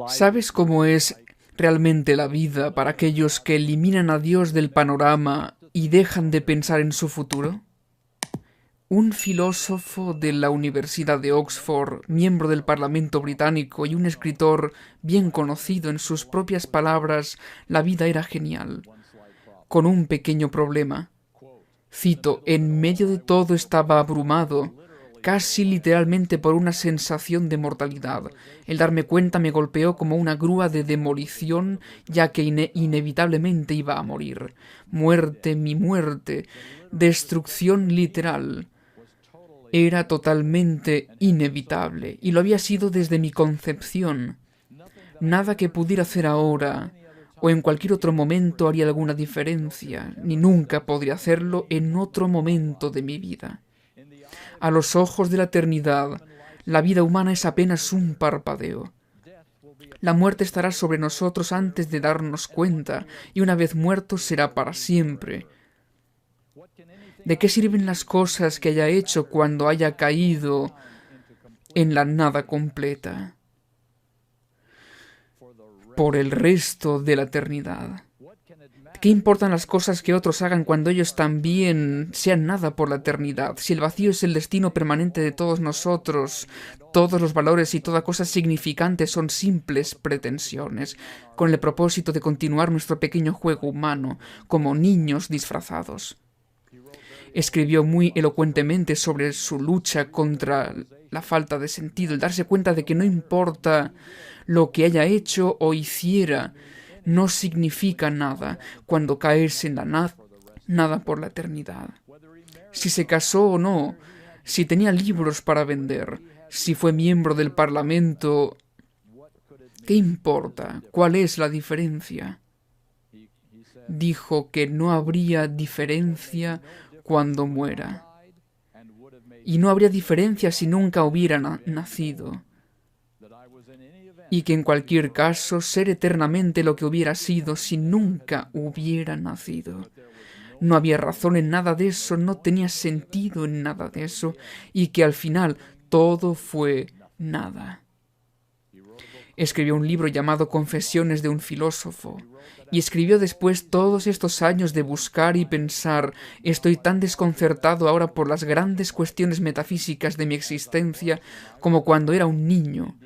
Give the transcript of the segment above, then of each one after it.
¿Sabes cómo es realmente la vida para aquellos que eliminan a Dios del panorama y dejan de pensar en su futuro? Un filósofo de la Universidad de Oxford, miembro del Parlamento británico y un escritor bien conocido en sus propias palabras, la vida era genial, con un pequeño problema. Cito, en medio de todo estaba abrumado, casi literalmente por una sensación de mortalidad. El darme cuenta me golpeó como una grúa de demolición, ya que inevitablemente iba a morir. Muerte, mi muerte, destrucción literal. Era totalmente inevitable, y lo había sido desde mi concepción. Nada que pudiera hacer ahora o en cualquier otro momento haría alguna diferencia, ni nunca podría hacerlo en otro momento de mi vida. A los ojos de la eternidad, la vida humana es apenas un parpadeo. La muerte estará sobre nosotros antes de darnos cuenta, y una vez muertos será para siempre. ¿De qué sirven las cosas que haya hecho cuando haya caído en la nada completa por el resto de la eternidad? ¿Qué importan las cosas que otros hagan cuando ellos también sean nada por la eternidad? Si el vacío es el destino permanente de todos nosotros, todos los valores y toda cosa significante son simples pretensiones, con el propósito de continuar nuestro pequeño juego humano, como niños disfrazados. Escribió muy elocuentemente sobre su lucha contra la falta de sentido, el darse cuenta de que no importa lo que haya hecho o hiciera, no significa nada cuando caes en la nada por la eternidad. Si se casó o no, si tenía libros para vender, si fue miembro del Parlamento, ¿qué importa? ¿Cuál es la diferencia? Dijo que no habría diferencia cuando muera. Y no habría diferencia si nunca hubiera nacido. Y que en cualquier caso ser eternamente lo que hubiera sido si nunca hubiera nacido. No había razón en nada de eso, no tenía sentido en nada de eso, y que al final todo fue nada. Escribió un libro llamado Confesiones de un filósofo, y escribió después todos estos años de buscar y pensar, estoy tan desconcertado ahora por las grandes cuestiones metafísicas de mi existencia como cuando era un niño.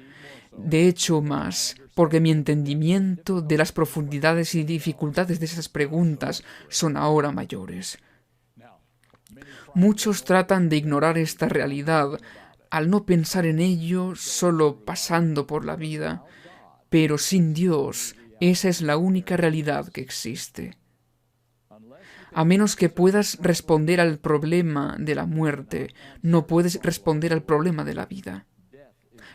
De hecho, más, porque mi entendimiento de las profundidades y dificultades de esas preguntas son ahora mayores. Muchos tratan de ignorar esta realidad al no pensar en ello solo pasando por la vida, pero sin Dios, esa es la única realidad que existe. A menos que puedas responder al problema de la muerte, no puedes responder al problema de la vida.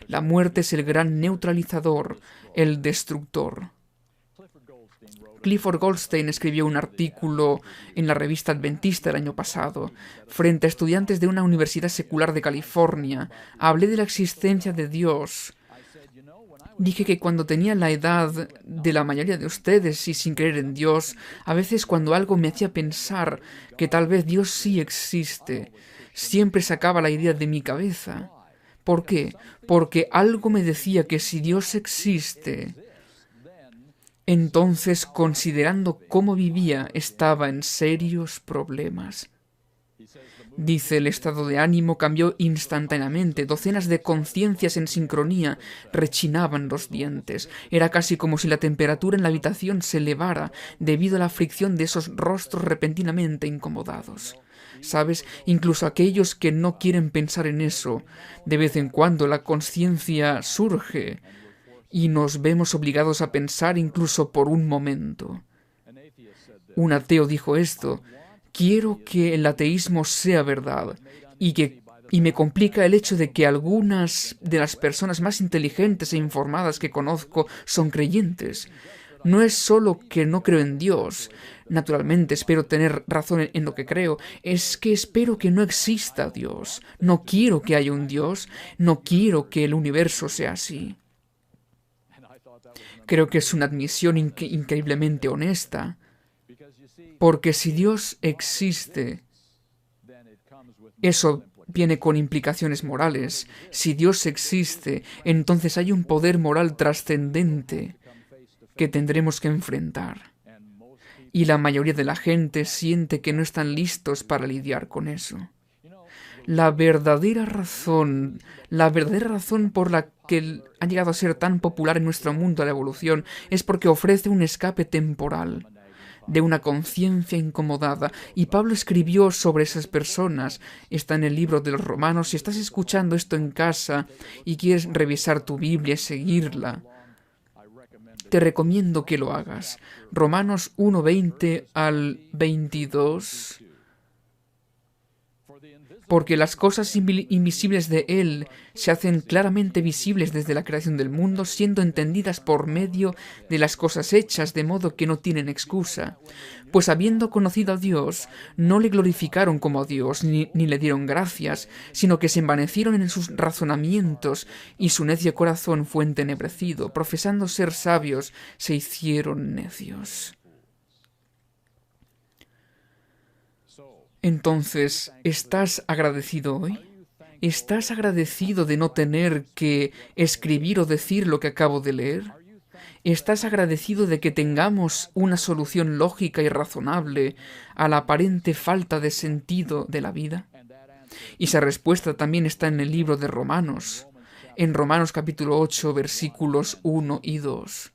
La muerte es el gran neutralizador, el destructor. Clifford Goldstein escribió un artículo en la revista Adventista el año pasado. Frente a estudiantes de una universidad secular de California, hablé de la existencia de Dios. Dije que cuando tenía la edad de la mayoría de ustedes y sin creer en Dios, a veces cuando algo me hacía pensar que tal vez Dios sí existe, siempre sacaba la idea de mi cabeza. ¿Por qué? Porque algo me decía que si Dios existe, entonces, considerando cómo vivía, estaba en serios problemas. Dice, el estado de ánimo cambió instantáneamente. Docenas de conciencias en sincronía rechinaban los dientes. Era casi como si la temperatura en la habitación se elevara debido a la fricción de esos rostros repentinamente incomodados. ¿Sabes? Incluso aquellos que no quieren pensar en eso, de vez en cuando la conciencia surge y nos vemos obligados a pensar incluso por un momento. Un ateo dijo esto: quiero que el ateísmo sea verdad, y me complica el hecho de que algunas de las personas más inteligentes e informadas que conozco son creyentes. No es solo que no creo en Dios, naturalmente espero tener razón en lo que creo, es que espero que no exista Dios. No quiero que haya un Dios, no quiero que el universo sea así. Creo que es una admisión increíblemente honesta, porque si Dios existe, eso viene con implicaciones morales. Si Dios existe, entonces hay un poder moral trascendente que tendremos que enfrentar. Y la mayoría de la gente siente que no están listos para lidiar con eso. La verdadera razón por la que ha llegado a ser tan popular en nuestro mundo la evolución es porque ofrece un escape temporal de una conciencia incomodada. Y Pablo escribió sobre esas personas. Está en el libro de los Romanos. Si estás escuchando esto en casa y quieres revisar tu Biblia y seguirla, te recomiendo que lo hagas. Romanos 1:20 al 22. Porque las cosas invisibles de Él se hacen claramente visibles desde la creación del mundo, siendo entendidas por medio de las cosas hechas, de modo que no tienen excusa. Pues habiendo conocido a Dios, no le glorificaron como a Dios, ni le dieron gracias, sino que se envanecieron en sus razonamientos, y su necio corazón fue entenebrecido. Profesando ser sabios, se hicieron necios. Entonces, ¿estás agradecido hoy? ¿Estás agradecido de no tener que escribir o decir lo que acabo de leer? ¿Estás agradecido de que tengamos una solución lógica y razonable a la aparente falta de sentido de la vida? Y esa respuesta también está en el libro de Romanos, en Romanos capítulo 8, versículos 1 y 2.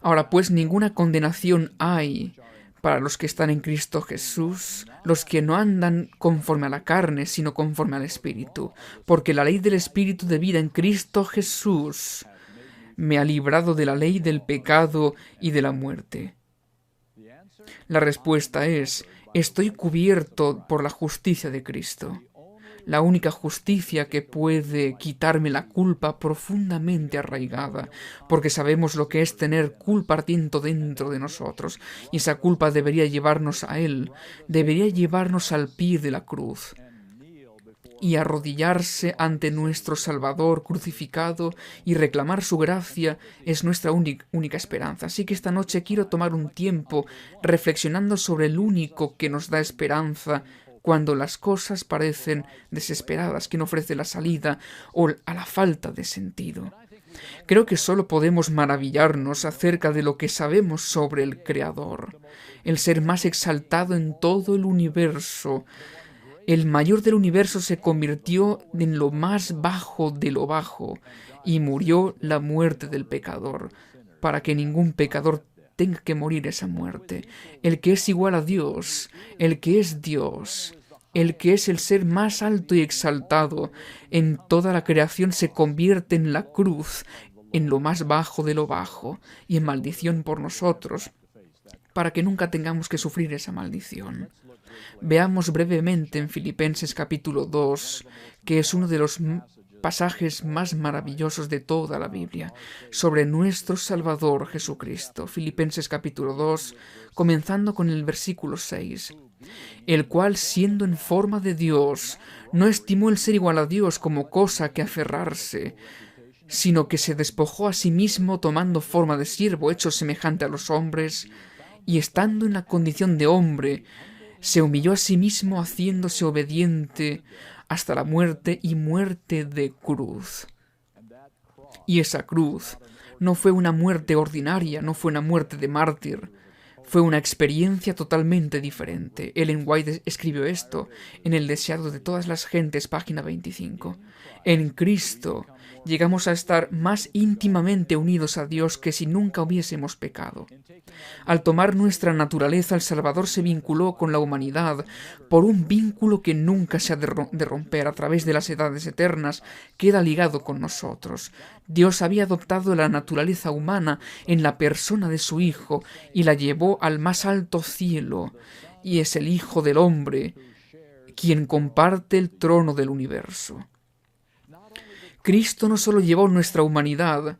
Ahora pues, ninguna condenación hay para los que están en Cristo Jesús, los que no andan conforme a la carne, sino conforme al Espíritu, porque la ley del Espíritu de vida en Cristo Jesús me ha librado de la ley del pecado y de la muerte. La respuesta es: estoy cubierto por la justicia de Cristo. La única justicia que puede quitarme la culpa profundamente arraigada, porque sabemos lo que es tener culpa ardiendo dentro de nosotros, y esa culpa debería llevarnos a Él, debería llevarnos al pie de la cruz, y arrodillarse ante nuestro Salvador crucificado y reclamar su gracia es nuestra única esperanza. Así que esta noche quiero tomar un tiempo reflexionando sobre el único que nos da esperanza cuando las cosas parecen desesperadas, quien ofrece la salida o a la falta de sentido. Creo que solo podemos maravillarnos acerca de lo que sabemos sobre el Creador, el ser más exaltado en todo el universo. El mayor del universo se convirtió en lo más bajo de lo bajo y murió la muerte del pecador, para que ningún pecador tenga que morir esa muerte. El que es igual a Dios, el que es Dios, el que es el ser más alto y exaltado en toda la creación, se convierte en la cruz, en lo más bajo de lo bajo, y en maldición por nosotros, para que nunca tengamos que sufrir esa maldición. Veamos brevemente en Filipenses capítulo 2, que es uno de los pasajes más maravillosos de toda la Biblia, sobre nuestro Salvador Jesucristo. Filipenses capítulo 2, comenzando con el versículo 6. El cual, siendo en forma de Dios, no estimó el ser igual a Dios como cosa que aferrarse, sino que se despojó a sí mismo, tomando forma de siervo, hecho semejante a los hombres, y estando en la condición de hombre, se humilló a sí mismo, haciéndose obediente hasta la muerte y muerte de cruz. Y esa cruz no fue una muerte ordinaria, no fue una muerte de mártir, fue una experiencia totalmente diferente. Ellen White escribió esto en El deseado de todas las gentes, página 25. En Cristo llegamos a estar más íntimamente unidos a Dios que si nunca hubiésemos pecado. Al tomar nuestra naturaleza, el Salvador se vinculó con la humanidad por un vínculo que nunca se ha de romper. A través de las edades eternas queda ligado con nosotros. Dios había adoptado la naturaleza humana en la persona de su Hijo y la llevó al más alto cielo, y es el Hijo del Hombre quien comparte el trono del universo. Cristo no solo llevó nuestra humanidad,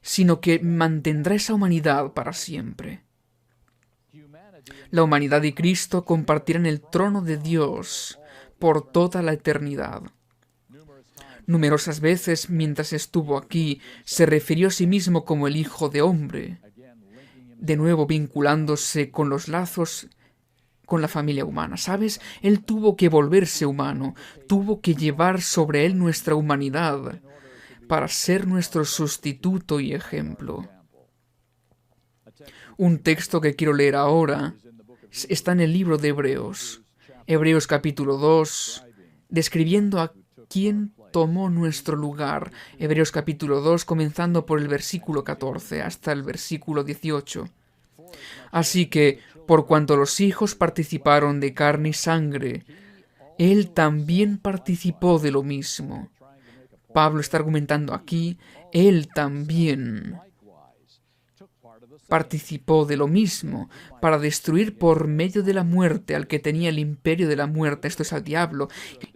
sino que mantendrá esa humanidad para siempre. La humanidad y Cristo compartirán el trono de Dios por toda la eternidad. Numerosas veces, mientras estuvo aquí, se refirió a sí mismo como el Hijo de Hombre, de nuevo vinculándose con los lazos con la familia humana, ¿sabes? Él tuvo que volverse humano, tuvo que llevar sobre él nuestra humanidad para ser nuestro sustituto y ejemplo. Un texto que quiero leer ahora está en el libro de Hebreos, Hebreos capítulo 2, describiendo a quién tomó nuestro lugar. Hebreos capítulo 2, comenzando por el versículo 14 hasta el versículo 18. Así que, por cuanto los hijos participaron de carne y sangre, él también participó de lo mismo. Pablo está argumentando aquí, él también participó de lo mismo, para destruir por medio de la muerte al que tenía el imperio de la muerte, esto es al diablo,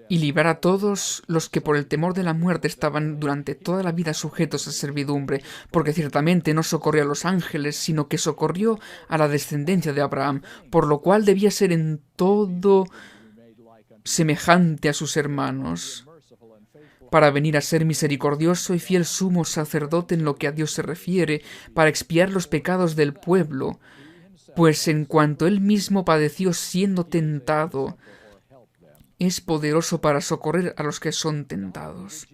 y librar a todos los que por el temor de la muerte estaban durante toda la vida sujetos a servidumbre, porque ciertamente no socorrió a los ángeles, sino que socorrió a la descendencia de Abraham, por lo cual debía ser en todo semejante a sus hermanos, para venir a ser misericordioso y fiel sumo sacerdote en lo que a Dios se refiere, para expiar los pecados del pueblo, pues en cuanto él mismo padeció siendo tentado, es poderoso para socorrer a los que son tentados.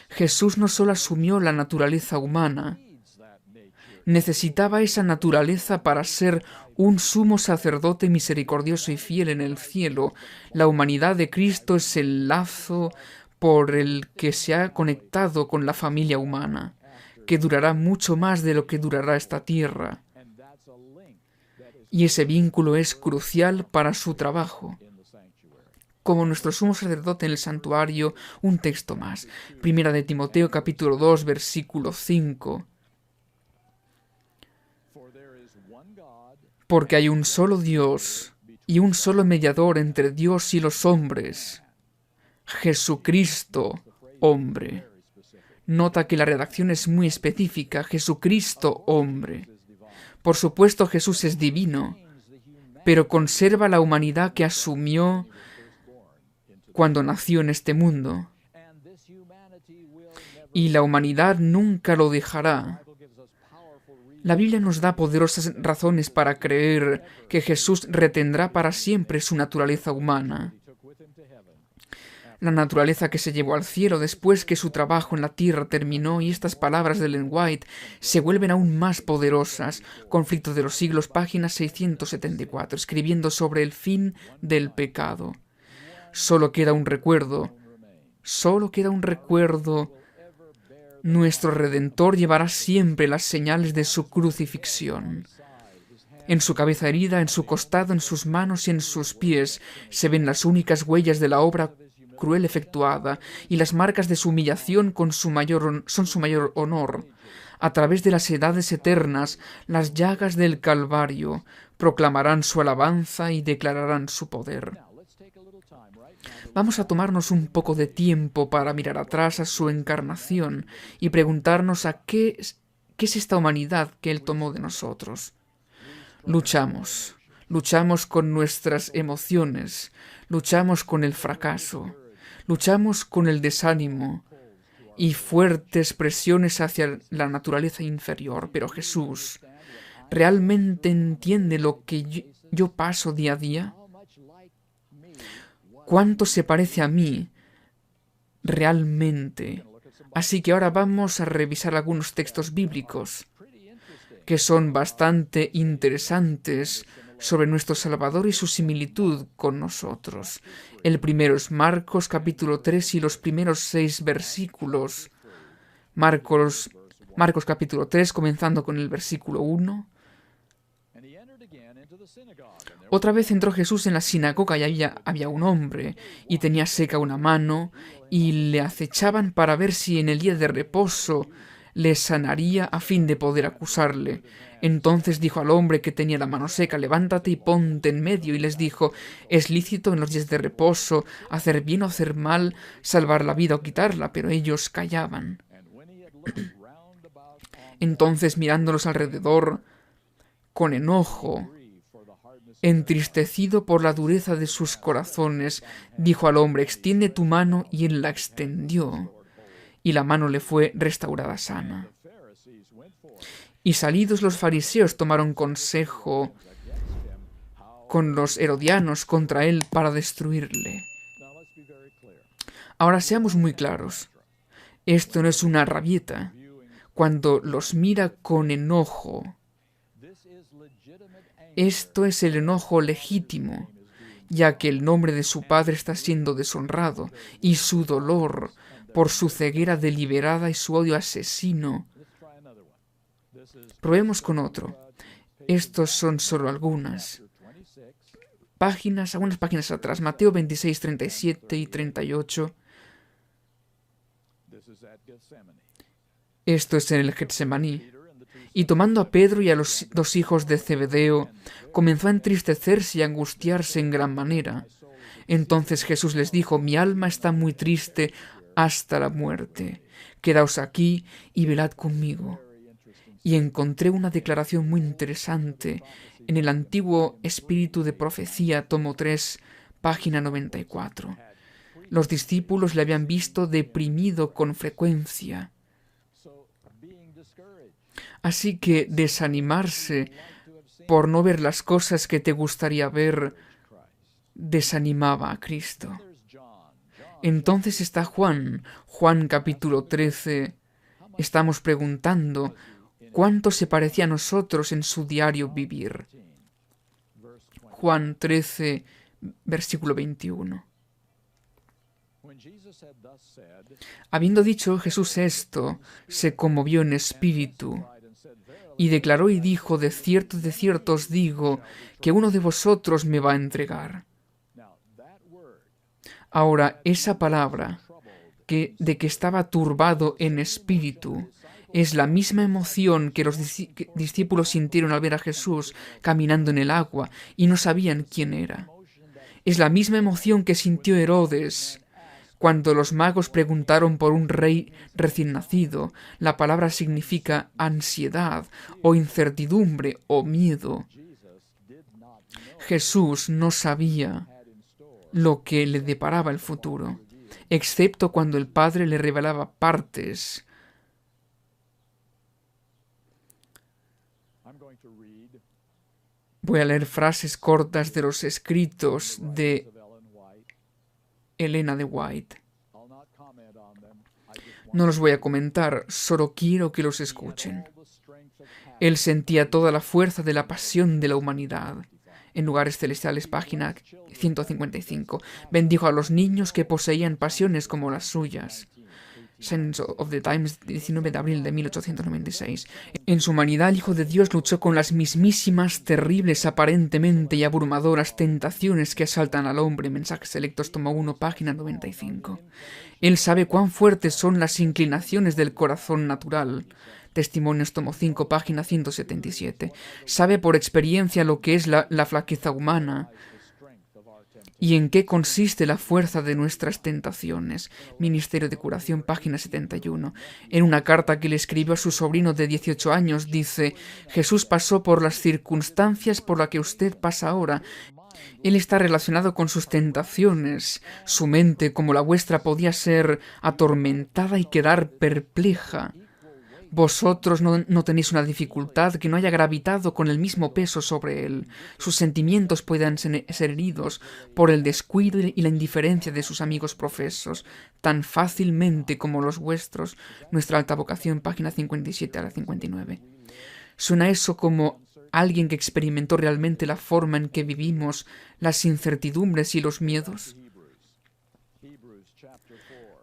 Jesús no solo asumió la naturaleza humana, necesitaba esa naturaleza para ser un sumo sacerdote misericordioso y fiel en el cielo. La humanidad de Cristo es el lazo por el que se ha conectado con la familia humana, que durará mucho más de lo que durará esta tierra. Y ese vínculo es crucial para su trabajo. Como nuestro sumo sacerdote en el santuario, un texto más. Primera de Timoteo capítulo 2, versículo 5. Porque hay un solo Dios y un solo mediador entre Dios y los hombres, Jesucristo, hombre. Nota que la redacción es muy específica, Jesucristo, hombre. Por supuesto, Jesús es divino, pero conserva la humanidad que asumió cuando nació en este mundo. Y la humanidad nunca lo dejará. La Biblia nos da poderosas razones para creer que Jesús retendrá para siempre su naturaleza humana. La naturaleza que se llevó al cielo después que su trabajo en la tierra terminó, y estas palabras de Ellen White se vuelven aún más poderosas. Conflicto de los siglos, página 674, escribiendo sobre el fin del pecado. Solo queda un recuerdo. Nuestro Redentor llevará siempre las señales de su crucifixión. En su cabeza herida, en su costado, en sus manos y en sus pies se ven las únicas huellas de la obra cruel efectuada, y las marcas de su humillación son su mayor honor. A través de las edades eternas, las llagas del Calvario proclamarán su alabanza y declararán su poder. Vamos a tomarnos un poco de tiempo para mirar atrás a su encarnación y preguntarnos a qué es esta humanidad que Él tomó de nosotros. Luchamos con nuestras emociones, luchamos con el fracaso, luchamos con el desánimo y fuertes presiones hacia la naturaleza inferior, pero Jesús realmente entiende lo que yo paso día a día. ¿Cuánto se parece a mí realmente? Así que ahora vamos a revisar algunos textos bíblicos que son bastante interesantes sobre nuestro Salvador y su similitud con nosotros. El primero es Marcos capítulo 3 y los primeros 6 versículos. Marcos capítulo 3, comenzando con el versículo 1. Otra vez entró Jesús en la sinagoga y había un hombre, y tenía seca una mano, y le acechaban para ver si en el día de reposo le sanaría a fin de poder acusarle. Entonces dijo al hombre que tenía la mano seca: levántate y ponte en medio. Y les dijo: ¿es lícito en los días de reposo hacer bien o hacer mal, salvar la vida o quitarla? Pero ellos callaban. Entonces, mirándolos alrededor con enojo, entristecido por la dureza de sus corazones, dijo al hombre: extiende tu mano. Y él la extendió, y la mano le fue restaurada sana. Y salidos los fariseos tomaron consejo con los herodianos contra él para destruirle. Ahora seamos muy claros. Esto no es una rabieta. Cuando los mira con enojo, esto es el enojo legítimo, ya que el nombre de su padre está siendo deshonrado, y su dolor por su ceguera deliberada y su odio asesino. Probemos con otro. Estos son solo algunas páginas atrás. Mateo 26, 37 y 38. Esto es en el Getsemaní. Y tomando a Pedro y a los dos hijos de Zebedeo, comenzó a entristecerse y a angustiarse en gran manera. Entonces Jesús les dijo: mi alma está muy triste hasta la muerte. Quedaos aquí y velad conmigo. Y encontré una declaración muy interesante en el Antiguo Espíritu de Profecía, tomo 3, página 94. Los discípulos le habían visto deprimido con frecuencia. Así que desanimarse por no ver las cosas que te gustaría ver desanimaba a Cristo. Entonces está Juan capítulo 13. Estamos preguntando cuánto se parecía a nosotros en su diario vivir. Juan 13, versículo 21. Habiendo dicho Jesús esto, se conmovió en espíritu y declaró y dijo: de cierto os digo, que uno de vosotros me va a entregar. Ahora, esa palabra, de que estaba turbado en espíritu, es la misma emoción que los discípulos sintieron al ver a Jesús caminando en el agua y no sabían quién era. Es la misma emoción que sintió Herodes cuando los magos preguntaron por un rey recién nacido. La palabra significa ansiedad o incertidumbre o miedo. Jesús no sabía lo que le deparaba el futuro, excepto cuando el Padre le revelaba partes. Voy a leer frases cortas de los escritos de Elena de White. No los voy a comentar, solo quiero que los escuchen. Él sentía toda la fuerza de la pasión de la humanidad. En Lugares Celestiales, página 155. Bendijo a los niños que poseían pasiones como las suyas. Sense of the Times, 19 de abril de 1896. En su humanidad, el Hijo de Dios luchó con las mismísimas, terribles, aparentemente y abrumadoras tentaciones que asaltan al hombre. Mensajes Selectos, tomo 1, página 95. Él sabe cuán fuertes son las inclinaciones del corazón natural. Testimonios, tomo 5, página 177. Sabe por experiencia lo que es la flaqueza humana y en qué consiste la fuerza de nuestras tentaciones. Ministerio de Curación, página 71. En una carta que le escribió a su sobrino de 18 años, dice: Jesús pasó por las circunstancias por las que usted pasa ahora. Él está relacionado con sus tentaciones. Su mente, como la vuestra, podía ser atormentada y quedar perpleja. Vosotros no tenéis una dificultad que no haya gravitado con el mismo peso sobre él. Sus sentimientos puedan ser heridos por el descuido y la indiferencia de sus amigos profesos, tan fácilmente como los vuestros. Nuestra alta vocación, página 57 a la 59. ¿Suena eso como alguien que experimentó realmente la forma en que vivimos, las incertidumbres y los miedos?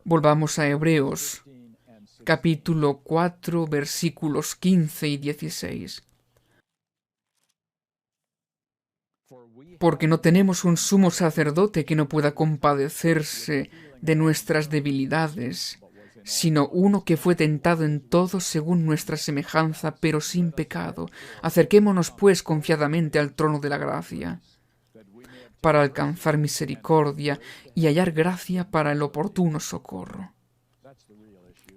Volvamos a Hebreos, capítulo 4, versículos 15 y 16. Porque no tenemos un sumo sacerdote que no pueda compadecerse de nuestras debilidades, sino uno que fue tentado en todo según nuestra semejanza, pero sin pecado. Acerquémonos, pues, confiadamente al trono de la gracia, para alcanzar misericordia y hallar gracia para el oportuno socorro.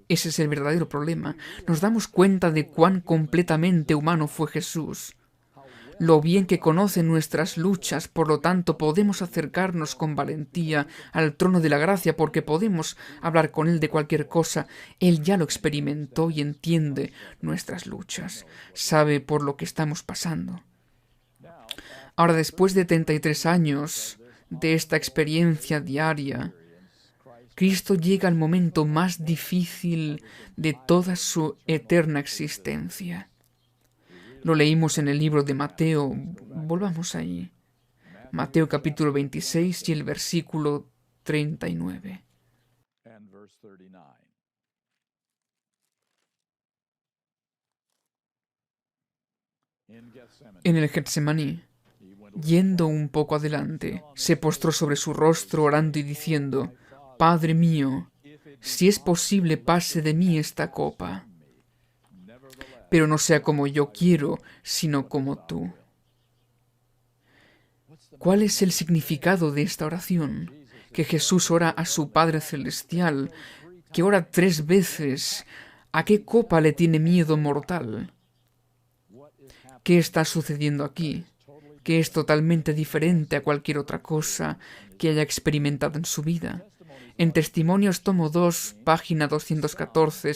Ese es el verdadero problema. Nos damos cuenta de cuán completamente humano fue Jesús, lo bien que conoce nuestras luchas, por lo tanto podemos acercarnos con valentía al trono de la gracia porque podemos hablar con Él de cualquier cosa. Él ya lo experimentó y entiende nuestras luchas, sabe por lo que estamos pasando. Ahora, después de 33 años de esta experiencia diaria, Cristo llega al momento más difícil de toda su eterna existencia. Lo leímos en el libro de Mateo. Volvamos allí. Mateo capítulo 26 y el versículo 39. En el Getsemaní, yendo un poco adelante, se postró sobre su rostro orando y diciendo: Padre mío, si es posible, pase de mí esta copa, pero no sea como yo quiero, sino como tú. ¿Cuál es el significado de esta oración? Que Jesús ora a su Padre Celestial, que ora 3 veces. ¿A qué copa le tiene miedo mortal? ¿Qué está sucediendo aquí? Que es totalmente diferente a cualquier otra cosa que haya experimentado en su vida. En Testimonios, tomo 2, página 214,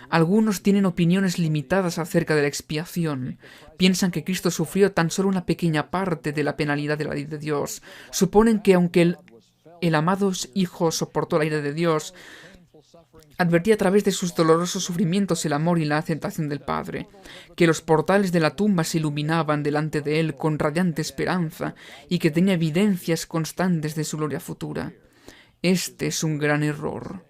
algunos tienen opiniones limitadas acerca de la expiación. Piensan que Cristo sufrió tan solo una pequeña parte de la penalidad de la ley de Dios. Suponen que aunque el amado Hijo soportó la ira de Dios, advertía a través de sus dolorosos sufrimientos el amor y la aceptación del Padre, que los portales de la tumba se iluminaban delante de él con radiante esperanza y que tenía evidencias constantes de su gloria futura. Este es un gran error.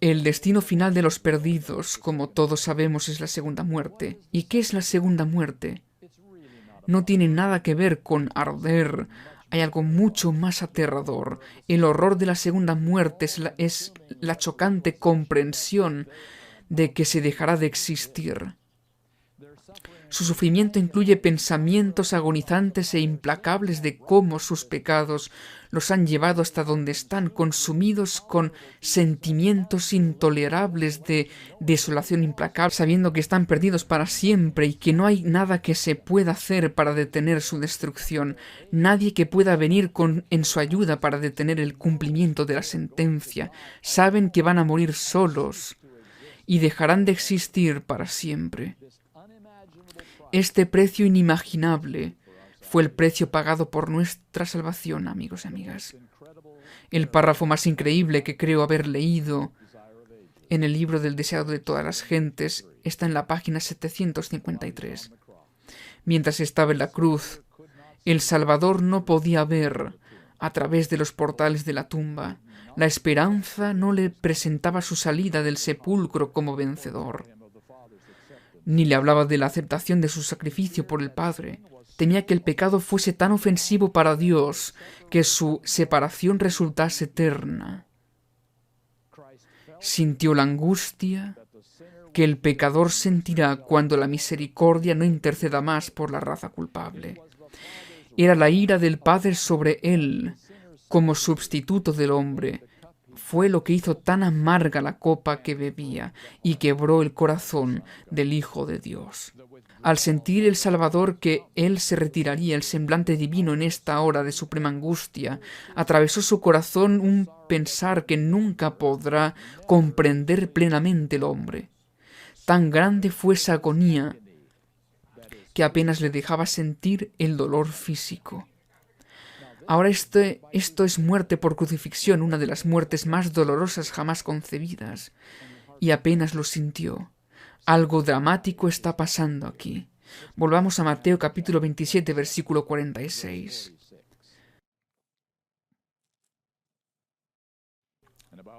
El destino final de los perdidos, como todos sabemos, es la segunda muerte. ¿Y qué es la segunda muerte? No tiene nada que ver con arder. Hay algo mucho más aterrador. El horror de la segunda muerte es la chocante comprensión de que se dejará de existir. Su sufrimiento incluye pensamientos agonizantes e implacables de cómo sus pecados los han llevado hasta donde están, consumidos con sentimientos intolerables de desolación implacable, sabiendo que están perdidos para siempre y que no hay nada que se pueda hacer para detener su destrucción, nadie que pueda venir en su ayuda para detener el cumplimiento de la sentencia. Saben que van a morir solos y dejarán de existir para siempre. Este precio inimaginable fue el precio pagado por nuestra salvación, amigos y amigas. El párrafo más increíble que creo haber leído en el libro del deseado de todas las gentes está en la página 753. Mientras estaba en la cruz, el Salvador no podía ver a través de los portales de la tumba. La esperanza no le presentaba su salida del sepulcro como vencedor. Ni le hablaba de la aceptación de su sacrificio por el Padre. Temía que el pecado fuese tan ofensivo para Dios que su separación resultase eterna. Sintió la angustia que el pecador sentirá cuando la misericordia no interceda más por la raza culpable. Era la ira del Padre sobre él como sustituto del hombre. Fue lo que hizo tan amarga la copa que bebía y quebró el corazón del Hijo de Dios. Al sentir el Salvador que él se retiraría, el semblante divino en esta hora de suprema angustia, atravesó su corazón un pensar que nunca podrá comprender plenamente el hombre. Tan grande fue esa agonía que apenas le dejaba sentir el dolor físico. Ahora esto es muerte por crucifixión, una de las muertes más dolorosas jamás concebidas, y apenas lo sintió. Algo dramático está pasando aquí. Volvamos a Mateo capítulo 27, versículo 46.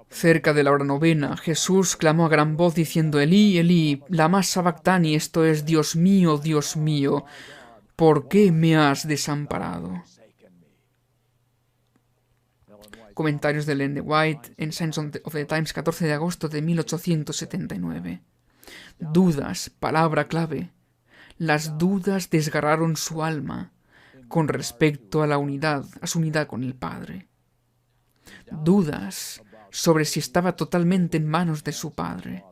Cerca de la hora novena, Jesús clamó a gran voz diciendo: Elí, Elí, lama sabactani, esto es: Dios mío, ¿por qué me has desamparado? Comentarios de Ellen White en Signs of the Times, 14 de agosto de 1879. Dudas, palabra clave. Las dudas desgarraron su alma con respecto a su unidad con el Padre. Dudas sobre si estaba totalmente en manos de su Padre,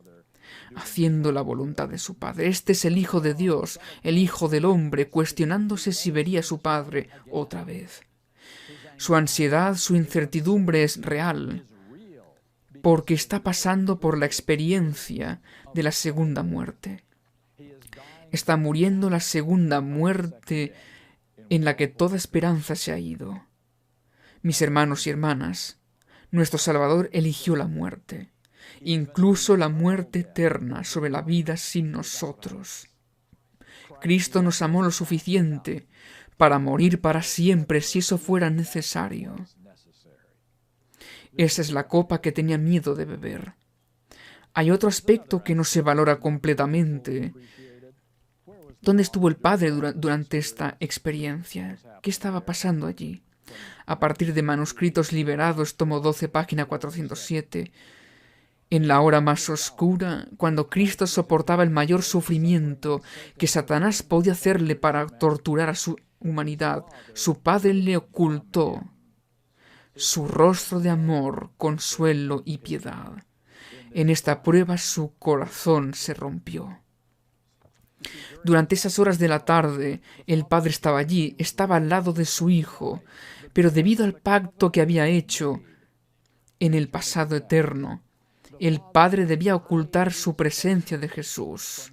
haciendo la voluntad de su Padre. Este es el Hijo de Dios, el Hijo del Hombre, cuestionándose si vería a su Padre otra vez. Su ansiedad, su incertidumbre es real, porque está pasando por la experiencia de la segunda muerte. Está muriendo la segunda muerte en la que toda esperanza se ha ido. Mis hermanos y hermanas, nuestro Salvador eligió la muerte, incluso la muerte eterna sobre la vida sin nosotros. Cristo nos amó lo suficiente para morir para siempre si eso fuera necesario. Esa es la copa que tenía miedo de beber. Hay otro aspecto que no se valora completamente. ¿Dónde estuvo el Padre durante esta experiencia? ¿Qué estaba pasando allí? A partir de Manuscritos Liberados, tomo 12, página 407, en la hora más oscura, cuando Cristo soportaba el mayor sufrimiento que Satanás podía hacerle para torturar a su humanidad, su Padre le ocultó su rostro de amor, consuelo y piedad. En esta prueba su corazón se rompió. Durante esas horas de la tarde, el Padre estaba allí, estaba al lado de su Hijo, pero debido al pacto que había hecho en el pasado eterno, el Padre debía ocultar su presencia de Jesús.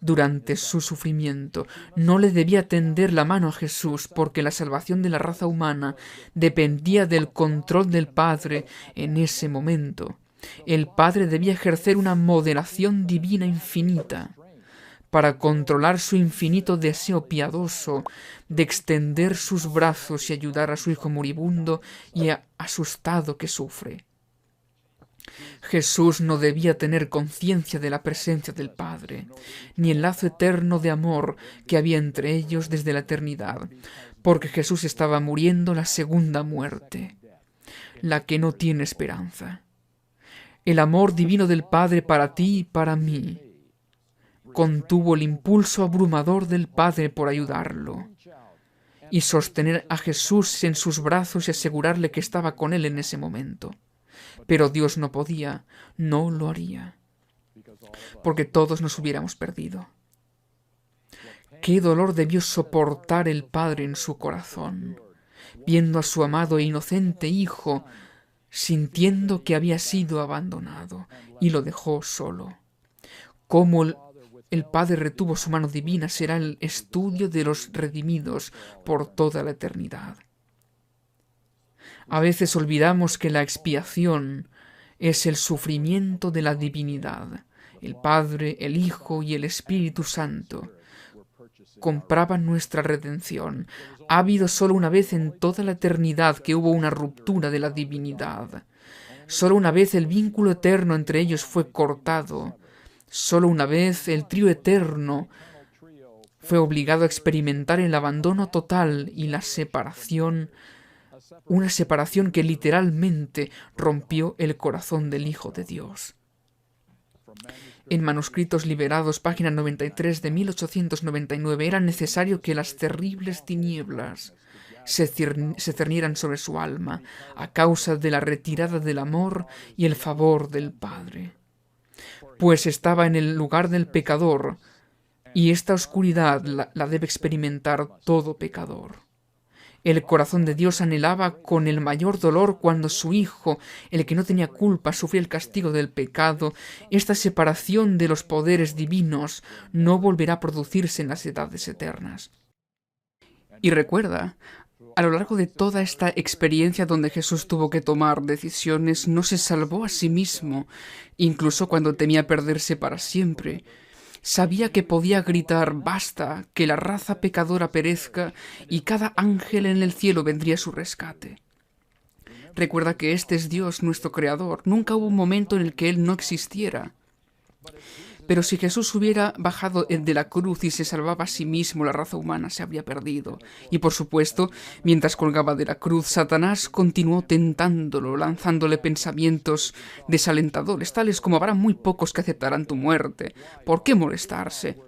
Durante su sufrimiento, no le debía tender la mano a Jesús, porque la salvación de la raza humana dependía del control del Padre en ese momento. El Padre debía ejercer una moderación divina infinita para controlar su infinito deseo piadoso de extender sus brazos y ayudar a su hijo moribundo y asustado que sufre. Jesús no debía tener conciencia de la presencia del Padre, ni el lazo eterno de amor que había entre ellos desde la eternidad, porque Jesús estaba muriendo la segunda muerte, la que no tiene esperanza. El amor divino del Padre para ti y para mí contuvo el impulso abrumador del Padre por ayudarlo y sostener a Jesús en sus brazos y asegurarle que estaba con él en ese momento. Pero Dios no podía, no lo haría, porque todos nos hubiéramos perdido. Qué dolor debió soportar el Padre en su corazón, viendo a su amado e inocente Hijo, sintiendo que había sido abandonado y lo dejó solo. Cómo el Padre retuvo su mano divina será el estudio de los redimidos por toda la eternidad. A veces olvidamos que la expiación es el sufrimiento de la divinidad. El Padre, el Hijo y el Espíritu Santo compraban nuestra redención. Ha habido solo una vez en toda la eternidad que hubo una ruptura de la divinidad. Solo una vez el vínculo eterno entre ellos fue cortado. Solo una vez el trío eterno fue obligado a experimentar el abandono total y la separación, una separación que literalmente rompió el corazón del Hijo de Dios. En Manuscritos Liberados, página 93 de 1899, era necesario que las terribles tinieblas se cernieran sobre su alma a causa de la retirada del amor y el favor del Padre. Pues estaba en el lugar del pecador, y esta oscuridad la debe experimentar todo pecador. El corazón de Dios anhelaba con el mayor dolor cuando su Hijo, el que no tenía culpa, sufría el castigo del pecado. Esta separación de los poderes divinos no volverá a producirse en las edades eternas. Y recuerda, a lo largo de toda esta experiencia donde Jesús tuvo que tomar decisiones, no se salvó a sí mismo, incluso cuando temía perderse para siempre. Sabía que podía gritar «Basta, que la raza pecadora perezca», y cada ángel en el cielo vendría a su rescate. Recuerda que este es Dios, nuestro Creador. Nunca hubo un momento en el que Él no existiera. Pero si Jesús hubiera bajado de la cruz y se salvaba a sí mismo, la raza humana se habría perdido. Y por supuesto, mientras colgaba de la cruz, Satanás continuó tentándolo, lanzándole pensamientos desalentadores, tales como «habrá muy pocos que aceptarán tu muerte. ¿Por qué molestarse?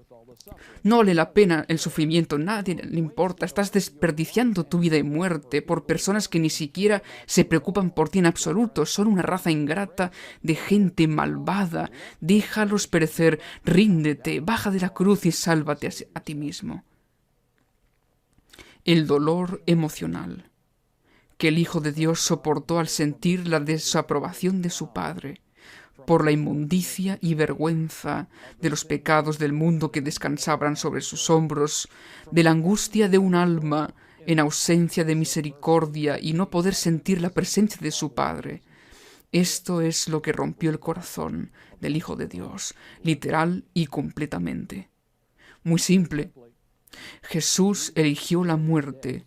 No vale la pena el sufrimiento, nadie le importa, estás desperdiciando tu vida y muerte por personas que ni siquiera se preocupan por ti en absoluto, son una raza ingrata de gente malvada, déjalos perecer, ríndete, baja de la cruz y sálvate a ti mismo». El dolor emocional que el Hijo de Dios soportó al sentir la desaprobación de su Padre por la inmundicia y vergüenza de los pecados del mundo que descansaban sobre sus hombros, de la angustia de un alma en ausencia de misericordia y no poder sentir la presencia de su Padre. Esto es lo que rompió el corazón del Hijo de Dios, literal y completamente. Muy simple. Jesús eligió la muerte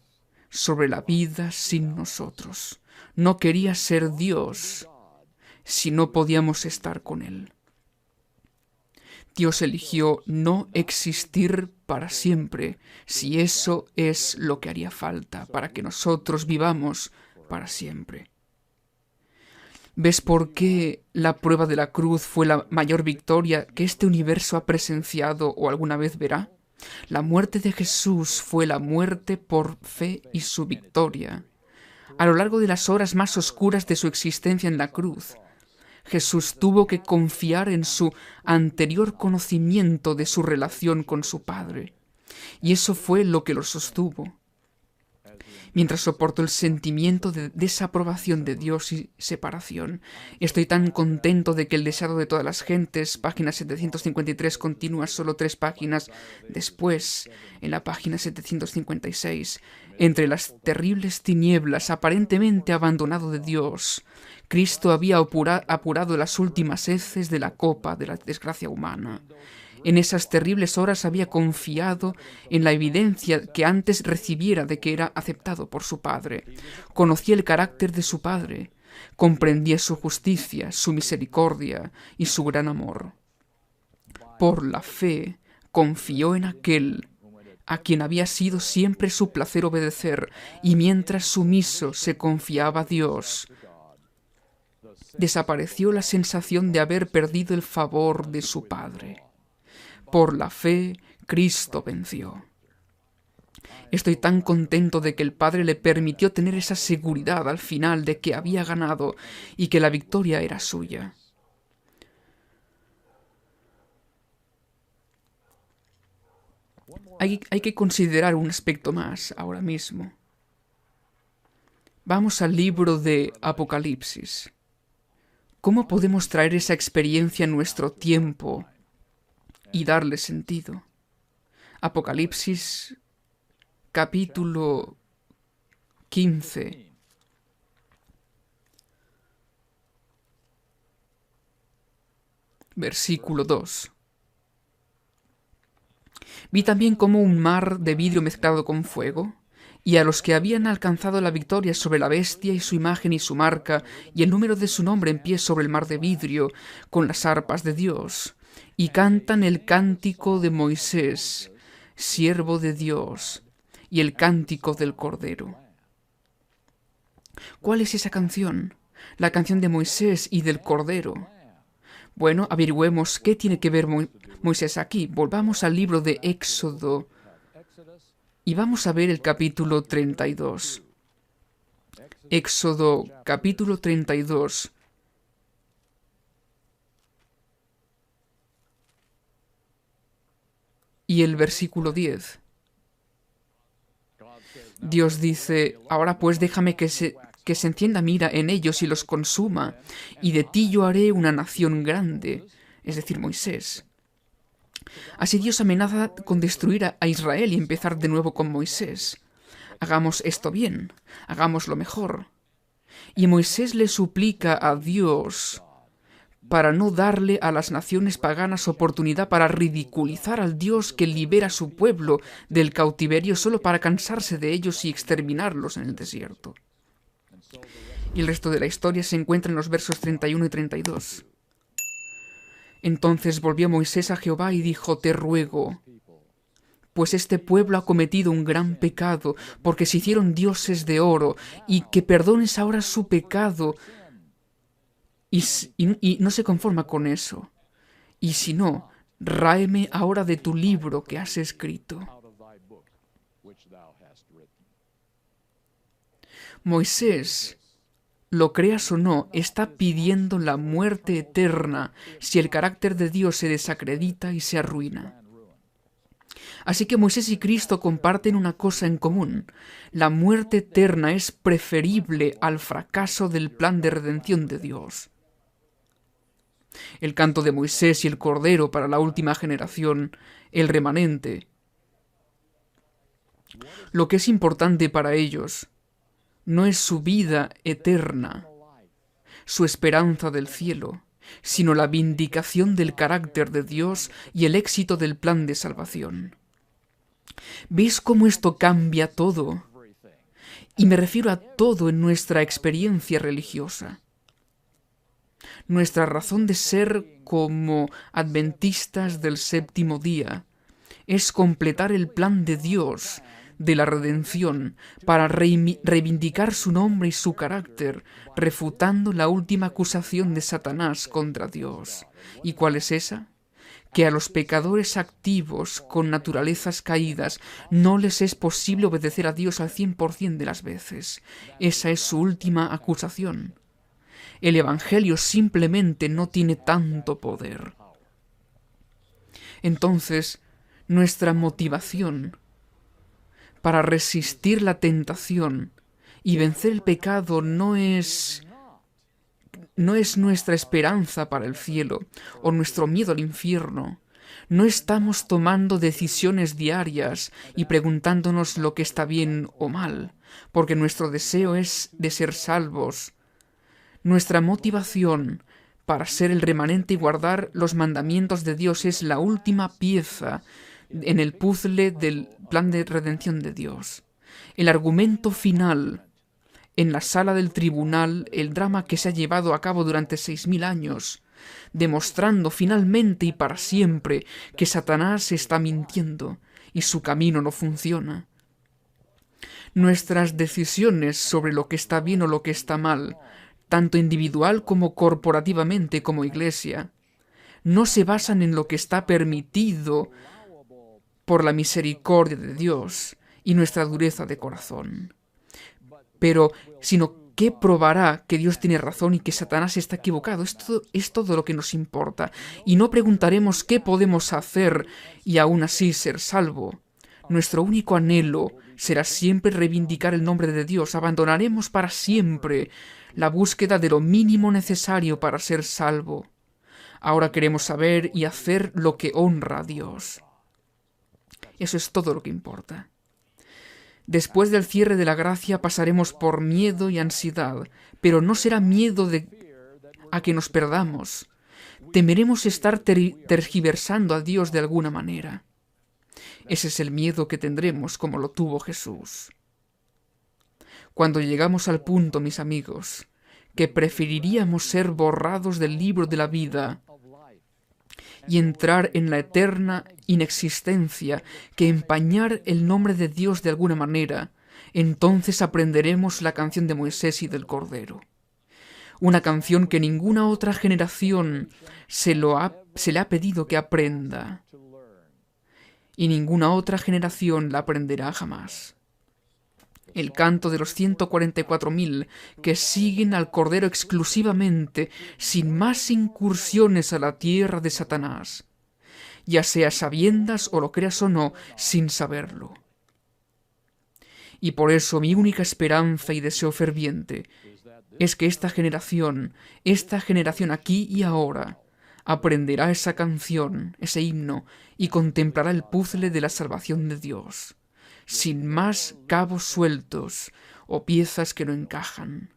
sobre la vida sin nosotros. No quería ser Dios si no podíamos estar con Él. Dios eligió no existir para siempre, si eso es lo que haría falta para que nosotros vivamos para siempre. ¿Ves por qué la prueba de la cruz fue la mayor victoria que este universo ha presenciado o alguna vez verá? La muerte de Jesús fue la muerte por fe y su victoria. A lo largo de las horas más oscuras de su existencia en la cruz, Jesús tuvo que confiar en su anterior conocimiento de su relación con su Padre, y eso fue lo que lo sostuvo. Mientras soporto el sentimiento de desaprobación de Dios y separación, estoy tan contento de que el deseado de todas las gentes, página 753, continúa solo 3 páginas después, en la página 756, entre las terribles tinieblas aparentemente abandonado de Dios, Cristo había apurado las últimas heces de la copa de la desgracia humana. En esas terribles horas había confiado en la evidencia que antes recibiera de que era aceptado por su Padre. Conocía el carácter de su Padre, comprendía su justicia, su misericordia y su gran amor. Por la fe, confió en aquel a quien había sido siempre su placer obedecer, y mientras sumiso se confiaba a Dios, desapareció la sensación de haber perdido el favor de su Padre. Por la fe, Cristo venció. Estoy tan contento de que el Padre le permitió tener esa seguridad al final de que había ganado y que la victoria era suya. Hay que considerar un aspecto más ahora mismo. Vamos al libro de Apocalipsis. ¿Cómo podemos traer esa experiencia a nuestro tiempo y darle sentido? Apocalipsis, capítulo 15. Versículo 2. Vi también como un mar de vidrio mezclado con fuego, y a los que habían alcanzado la victoria sobre la bestia y su imagen y su marca, y el número de su nombre en pie sobre el mar de vidrio, con las arpas de Dios, y cantan el cántico de Moisés, siervo de Dios, y el cántico del Cordero. ¿Cuál es esa canción? La canción de Moisés y del Cordero. Bueno, averigüemos qué tiene que ver Moisés aquí. Volvamos al libro de Éxodo y vamos a ver el capítulo 32. Éxodo, capítulo 32. Y el versículo 10. Dios dice: ahora pues déjame que se encienda mira en ellos y los consuma, y de ti yo haré una nación grande, es decir, Moisés. Así Dios amenaza con destruir a Israel y empezar de nuevo con Moisés. Hagamos esto bien, hagámoslo mejor. Y Moisés le suplica a Dios para no darle a las naciones paganas oportunidad para ridiculizar al Dios que libera a su pueblo del cautiverio solo para cansarse de ellos y exterminarlos en el desierto. Y el resto de la historia se encuentra en los versos 31 y 32. Entonces volvió Moisés a Jehová y dijo: te ruego, pues este pueblo ha cometido un gran pecado, porque se hicieron dioses de oro, y que perdones ahora su pecado. Y no se conforma con eso. Y si no, ráeme ahora de tu libro que has escrito. Moisés, lo creas o no, está pidiendo la muerte eterna si el carácter de Dios se desacredita y se arruina. Así que Moisés y Cristo comparten una cosa en común: la muerte eterna es preferible al fracaso del plan de redención de Dios. el canto de Moisés y el Cordero para la última generación, el remanente. Lo que es importante para ellos no es su vida eterna, su esperanza del cielo, sino la vindicación del carácter de Dios y el éxito del plan de salvación. ¿Ves cómo esto cambia todo? Y me refiero a todo en nuestra experiencia religiosa. Nuestra razón de ser como adventistas del séptimo día es completar el plan de Dios de la redención para reivindicar su nombre y su carácter, refutando la última acusación de Satanás contra Dios. ¿Y cuál es esa? Que a los pecadores activos con naturalezas caídas no les es posible obedecer a Dios al 100% de las veces. Esa es su última acusación. El Evangelio simplemente no tiene tanto poder. Entonces, nuestra motivación para resistir la tentación y vencer el pecado no es nuestra esperanza para el cielo o nuestro miedo al infierno. No estamos tomando decisiones diarias y preguntándonos lo que está bien o mal, porque nuestro deseo es de ser salvos. Nuestra motivación para ser el remanente y guardar los mandamientos de Dios es la última pieza en el puzzle del plan de redención de Dios. El argumento final en la sala del tribunal, el drama que se ha llevado a cabo durante 6000 años, demostrando finalmente y para siempre que Satanás está mintiendo y su camino no funciona. Nuestras decisiones sobre lo que está bien o lo que está mal, tanto individual como corporativamente como iglesia, no se basan en lo que está permitido por la misericordia de Dios y nuestra dureza de corazón, sino que probará que Dios tiene razón y que Satanás está equivocado. Esto es todo lo que nos importa. Y no preguntaremos qué podemos hacer y aún así ser salvo. Nuestro único anhelo será siempre reivindicar el nombre de Dios. Abandonaremos para siempre la búsqueda de lo mínimo necesario para ser salvo. Ahora queremos saber y hacer lo que honra a Dios. Eso es todo lo que importa. Después del cierre de la gracia pasaremos por miedo y ansiedad, pero no será miedo a que nos perdamos. Temeremos estar tergiversando a Dios de alguna manera. Ese es el miedo que tendremos como lo tuvo Jesús. Cuando llegamos al punto, mis amigos, que preferiríamos ser borrados del libro de la vida y entrar en la eterna inexistencia que empañar el nombre de Dios de alguna manera, entonces aprenderemos la canción de Moisés y del Cordero. Una canción que ninguna otra generación se le ha pedido que aprenda, y ninguna otra generación la aprenderá jamás. El canto de los 144.000 que siguen al Cordero exclusivamente, sin más incursiones a la tierra de Satanás, ya sea sabiendas o lo creas o no, sin saberlo. Y por eso mi única esperanza y deseo ferviente es que esta generación aquí y ahora, aprenderá esa canción, ese himno, y contemplará el puzzle de la salvación de Dios, sin más cabos sueltos o piezas que no encajan.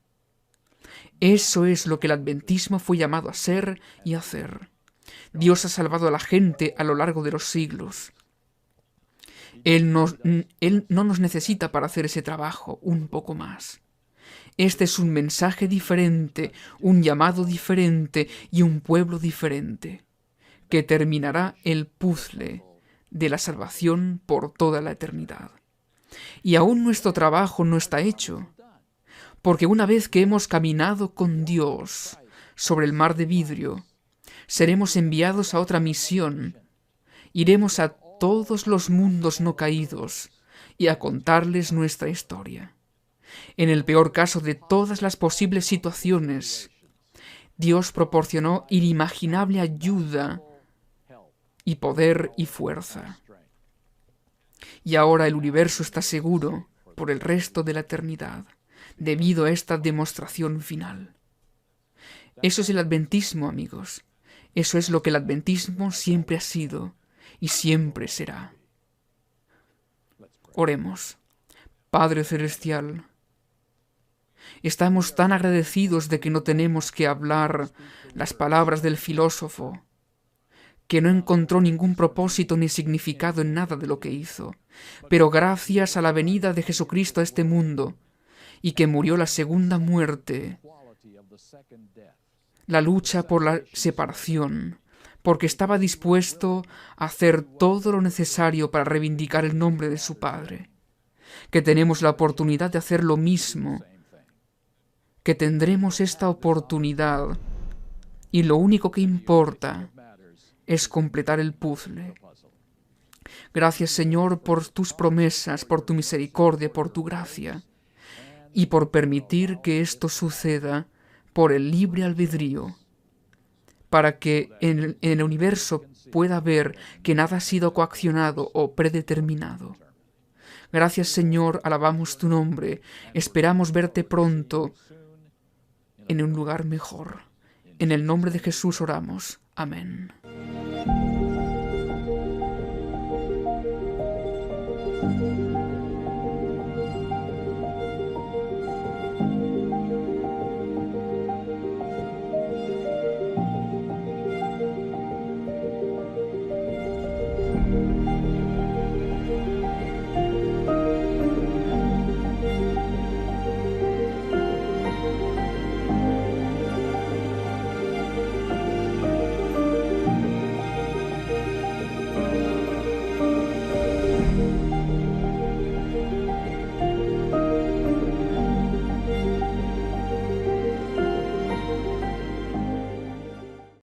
Eso es lo que el adventismo fue llamado a ser y hacer. Dios ha salvado a la gente a lo largo de los siglos. Él no nos necesita para hacer ese trabajo, un poco más. Este es un mensaje diferente, un llamado diferente y un pueblo diferente, que terminará el puzzle de la salvación por toda la eternidad. Y aún nuestro trabajo no está hecho, porque una vez que hemos caminado con Dios sobre el mar de vidrio, seremos enviados a otra misión. Iremos a todos los mundos no caídos y a contarles nuestra historia. En el peor caso de todas las posibles situaciones, Dios proporcionó inimaginable ayuda y poder y fuerza. Y ahora el universo está seguro por el resto de la eternidad, debido a esta demostración final. Eso es el adventismo, amigos. Eso es lo que el adventismo siempre ha sido y siempre será. Oremos. Padre Celestial, estamos tan agradecidos de que no tenemos que hablar las palabras del filósofo, que no encontró ningún propósito ni significado en nada de lo que hizo, pero gracias a la venida de Jesucristo a este mundo, y que murió la segunda muerte, la lucha por la separación, porque estaba dispuesto a hacer todo lo necesario para reivindicar el nombre de su Padre, que tenemos la oportunidad de hacer lo mismo, que tendremos esta oportunidad, y lo único que importa es completar el puzzle. Gracias, Señor, por tus promesas, por tu misericordia, por tu gracia, y por permitir que esto suceda por el libre albedrío, para que en el universo pueda ver que nada ha sido coaccionado o predeterminado. Gracias, Señor, alabamos tu nombre, esperamos verte pronto en un lugar mejor. En el nombre de Jesús oramos. Amén.